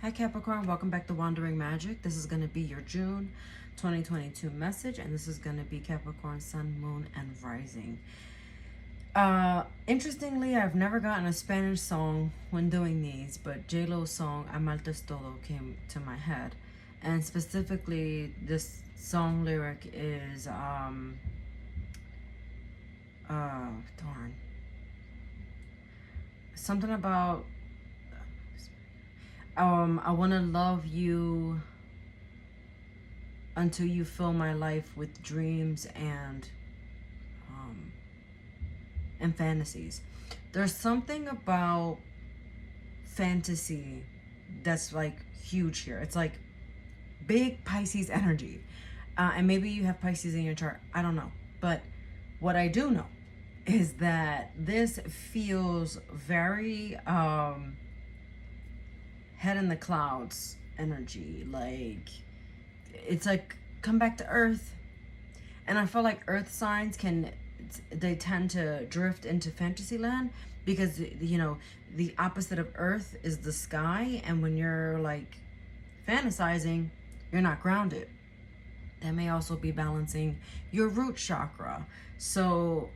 Hi Capricorn, welcome back to Wandering Magic. This is going to be your June 2022 message, and this is going to be Capricorn, Sun, Moon, and Rising. Interestingly, I've never gotten a Spanish song when doing these, but J-Lo's song Amartes Todo came to my head. And specifically, this song lyric is, something about, I want to love you until you fill my life with dreams and fantasies. There's something about fantasy that's like huge here. It's like big Pisces energy. And maybe you have Pisces in your chart. I don't know. But what I do know is that this feels very head in the clouds energy. Like, it's like come back to earth. And I feel like earth signs they tend to drift into fantasy land because, you know, the opposite of earth is the sky. And when you're like fantasizing, you're not grounded. That may also be balancing your root chakra. So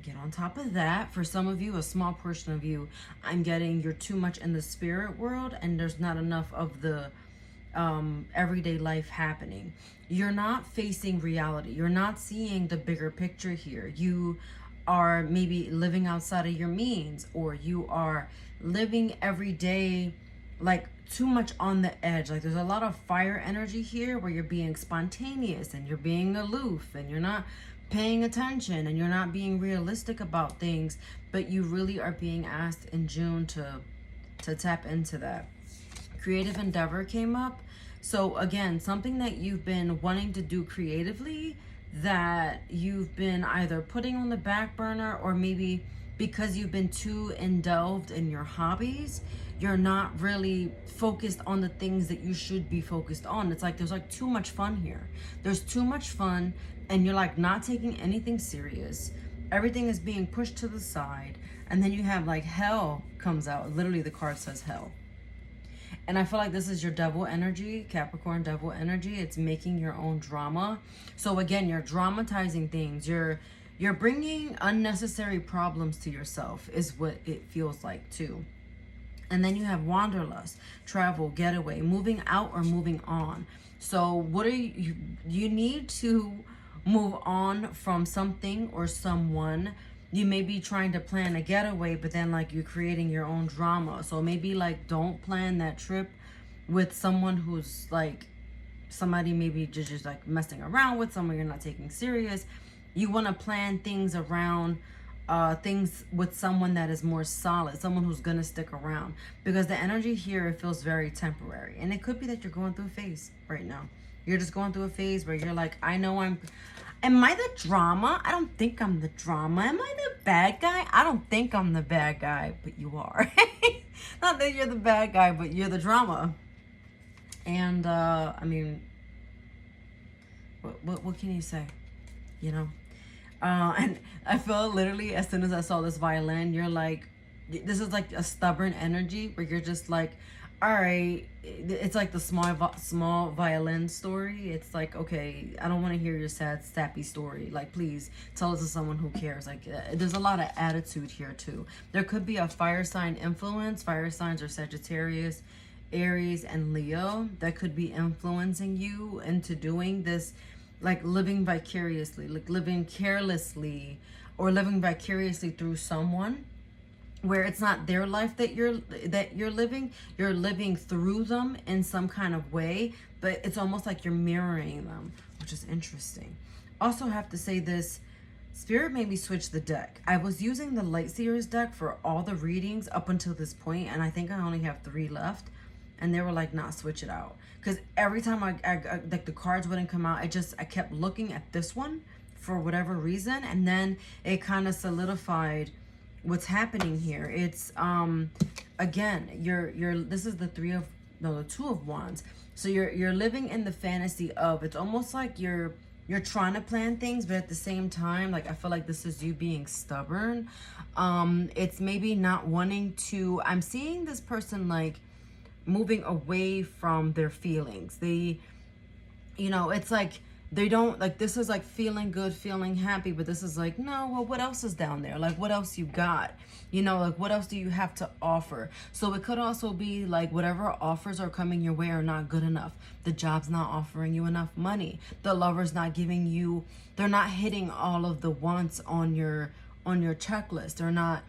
get on top of that. For some of you, a small portion of you, I'm getting you're too much in the spirit world and there's not enough of the everyday life happening. You're not facing reality. You're not seeing the bigger picture here. You are maybe living outside of your means, or you are living every day like too much on the edge. Like there's a lot of fire energy here where you're being spontaneous and you're being aloof and you're not paying attention and you're not being realistic about things, but you really are being asked in June to tap into that. Creative endeavor came up. So again, something that you've been wanting to do creatively that you've been either putting on the back burner, or maybe because you've been too indulged in your hobbies, you're not really focused on the things that you should be focused on. It's like there's like too much fun here. There's too much fun and you're like not taking anything serious. Everything is being pushed to the side. And then you have like hell comes out. Literally the card says hell. And I feel like this is your devil energy, Capricorn devil energy. It's making your own drama. So again, you're dramatizing things. You're bringing unnecessary problems to yourself is what it feels like too. And then you have wanderlust, travel, getaway, moving out or moving on. So what are you need to move on from something or someone. You may be trying to plan a getaway, but then like you're creating your own drama. So maybe like don't plan that trip with someone who's like somebody maybe just like messing around with, someone you're not taking serious. You want to plan things around things with someone that is more solid, someone who's gonna stick around, because the energy here, it feels very temporary. And it could be that you're going through a phase right now. You're just going through a phase where you're like, am I the drama? I don't think I'm the drama. Am I the bad guy? I don't think I'm the bad guy, but you are. Not that you're the bad guy, but you're the drama. And I mean, what can you say? You know? And I felt literally as soon as I saw this violin, you're like, this is like a stubborn energy where you're just like, all right, it's like the small violin story. It's like, okay, I don't want to hear your sad, sappy story. Like, please tell it to someone who cares. Like, there's a lot of attitude here too. There could be a fire sign influence. Fire signs are Sagittarius, Aries, and Leo that could be influencing you into doing this, like living vicariously, like living carelessly, or living vicariously through someone, where it's not their life that you're living through them in some kind of way, but it's almost like you're mirroring them, which is interesting. Also have to say this, Spirit made me switch the deck. I was using the Light Seers deck for all the readings up until this point, and I think I only have 3 left. And they were like, nah, switch it out. Because every time I like the cards wouldn't come out, I kept looking at this one for whatever reason, and then it kind of solidified what's happening here. It's again, this is the 2 of Wands. So you're living in the fantasy of, it's almost like you're trying to plan things, but at the same time, like I feel like this is you being stubborn. It's maybe not wanting to, I'm seeing this person like moving away from their feelings. They, it's like they don't, like, this is like feeling good, feeling happy, but this is like, no, well, what else is down there? Like, what else you got? Like, what else do you have to offer? So it could also be like whatever offers are coming your way are not good enough. The job's not offering you enough money. The lover's not giving you, they're not hitting all of the wants on your checklist. They're not,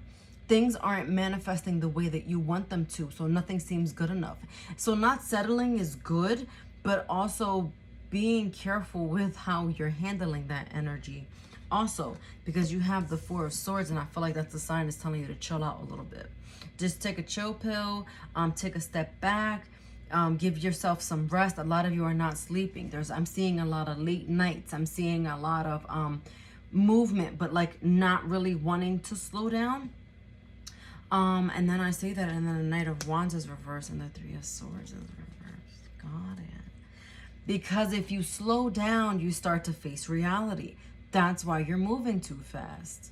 things aren't manifesting the way that you want them to. So nothing seems good enough. So not settling is good, but also being careful with how you're handling that energy. Also, because you have the Four of Swords, and I feel like that's a sign that's telling you to chill out a little bit. Just take a chill pill, take a step back, give yourself some rest. A lot of you are not sleeping. I'm seeing a lot of late nights. I'm seeing a lot of movement, but like not really wanting to slow down. And then I say that, and then the Knight of Wands is reversed, and the Three of Swords is reversed. Got it. Because if you slow down, you start to face reality. That's why you're moving too fast.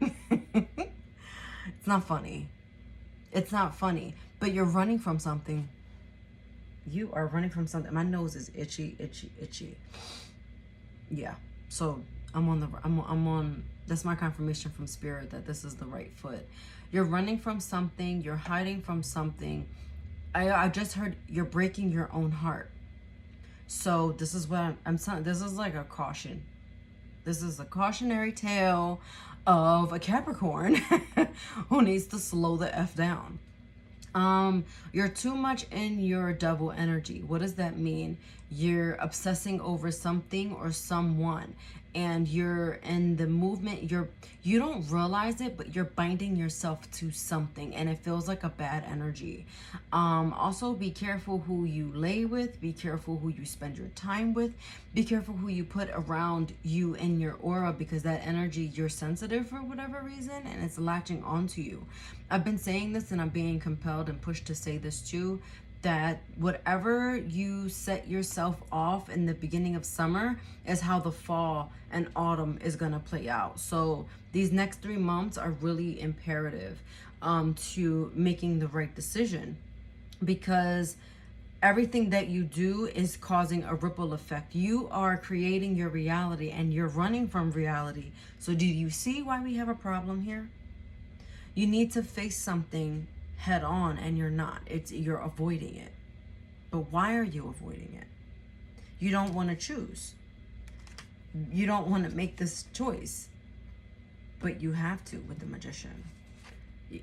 It's not funny. It's not funny. But you're running from something. You are running from something. My nose is itchy, itchy, itchy. Yeah. So I'm on, that's my confirmation from Spirit that this is the right foot. You're running from something. You're hiding from something. I just heard you're breaking your own heart. So this is what I'm saying. This is like a caution. This is a cautionary tale of a Capricorn who needs to slow the F down. You're too much in your double energy. What does that mean? You're obsessing over something or someone, and you're in the movement. You don't realize it, but you're binding yourself to something, and it feels like a bad energy. Also be careful who you lay with, be careful who you spend your time with, be careful who you put around you in your aura, because that energy, you're sensitive for whatever reason, and it's latching onto you. I've been saying this, and I'm being compelled and pushed to say this too, that whatever you set yourself off in the beginning of summer is how the fall and autumn is going to play out. So these next 3 months are really imperative to making the right decision, because everything that you do is causing a ripple effect. You are creating your reality, and you're running from reality. So do you see why we have a problem here? You need to face something head on, and you're not. You're avoiding it. But why are you avoiding it? You don't want to choose. You don't want to make this choice. But you have to with the Magician.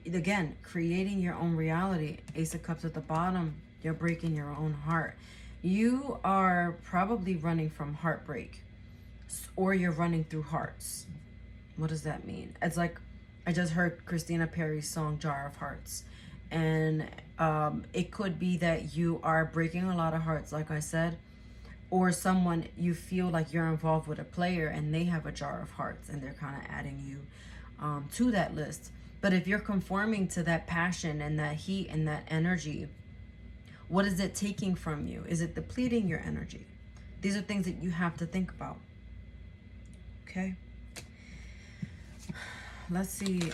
Again, creating your own reality. Ace of Cups at the bottom. You're breaking your own heart. You are probably running from heartbreak, or you're running through hearts. What does that mean? It's like, I just heard Christina Perri's song Jar of Hearts, and it could be that you are breaking a lot of hearts, like I said, or someone, you feel like you're involved with a player and they have a jar of hearts, and they're kind of adding you to that list. But if you're conforming to that passion and that heat and that energy, what is it taking from you? Is it depleting your energy? These are things that you have to think about. Okay. Let's see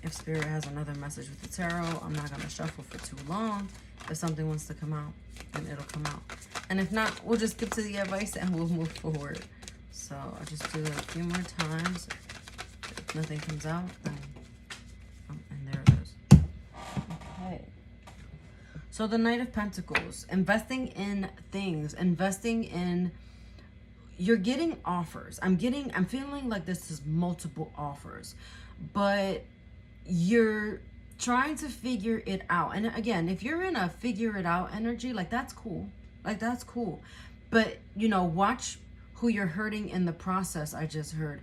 if Spirit has another message with the tarot. I'm not going to shuffle for too long. If something wants to come out, then it'll come out. And if not, we'll just skip to the advice and we'll move forward. So I'll just do it a few more times. If nothing comes out, then... Oh, and there it is. Okay. So the Knight of Pentacles. Investing in things. Investing in... You're getting offers. I'm feeling like this is multiple offers. But you're trying to figure it out. And again, if you're in a figure it out energy, like, that's cool. Like, that's cool. But, watch who you're hurting in the process. I just heard.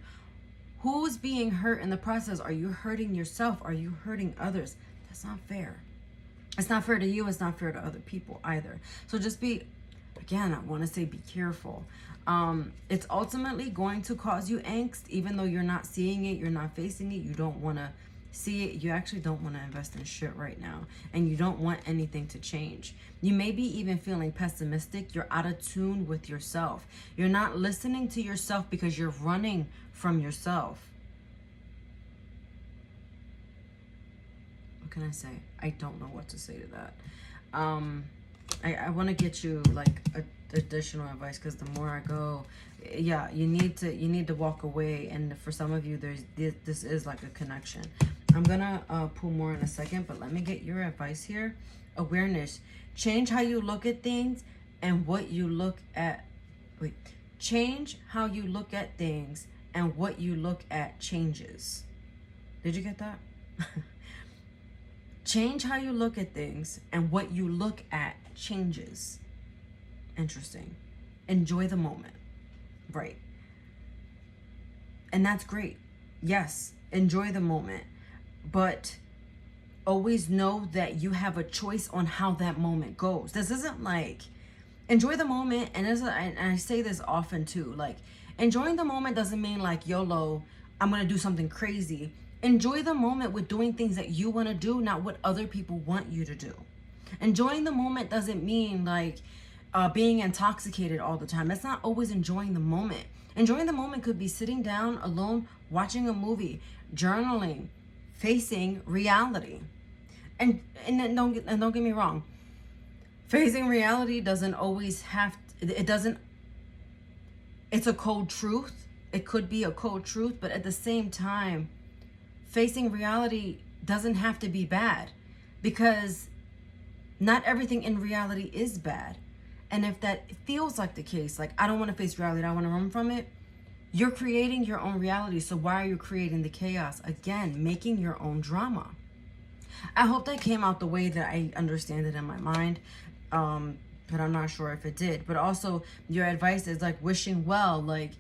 Who's being hurt in the process? Are you hurting yourself? Are you hurting others? That's not fair. It's not fair to you. It's not fair to other people either. So just be, again, I want to say be careful. It's ultimately going to cause you angst, even though you're not seeing it, you're not facing it, you don't want to see it, you actually don't want to invest in shit right now, and you don't want anything to change. You may be even feeling pessimistic, you're out of tune with yourself. You're not listening to yourself because you're running from yourself. what can I say? I don't know what to say to that. I want to get you like additional advice, because the more I go, yeah, you need to walk away. And for some of you, this is like a connection. I'm gonna pull more in a second, but let me get your advice here. Awareness. Change how you look at things and what you look at. Wait. Change how you look at things and what you look at changes. Did you get that? Change how you look at things and what you look at changes. Interesting. Enjoy the moment. Right. And that's great. Yes, enjoy the moment. But always know that you have a choice on how that moment goes. This isn't like enjoy the moment. And I say this often too. Like, enjoying the moment doesn't mean like YOLO, I'm going to do something crazy. Enjoy the moment with doing things that you want to do, not what other people want you to do. Enjoying the moment doesn't mean like being intoxicated all the time. That's not always enjoying the moment. Enjoying the moment could be sitting down alone, watching a movie, journaling, facing reality. And don't get me wrong. Facing reality doesn't always have it doesn't. It's a cold truth. It could be a cold truth, but at the same time, facing reality doesn't have to be bad, because not everything in reality is bad. And if that feels like the case, like I don't want to face reality, I want to run from it, you're creating your own reality. So why are you creating the chaos? Again, making your own drama. I hope that came out the way that I understand it in my mind. But I'm not sure if it did. But also, your advice is like wishing well. Like,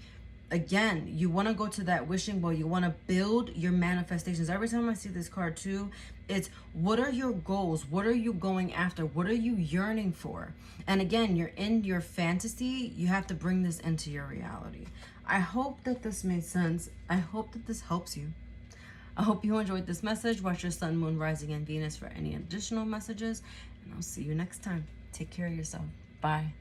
again, you want to go to that wishing well. You want to build your manifestations. Every time I see this card too, it's what are your goals? What are you going after? What are you yearning for? And again, you're in your fantasy. You have to bring this into your reality. I hope that this made sense. I hope that this helps you. I hope you enjoyed this message. Watch your sun, moon, rising, and Venus for any additional messages. And I'll see you next time. Take care of yourself. Bye.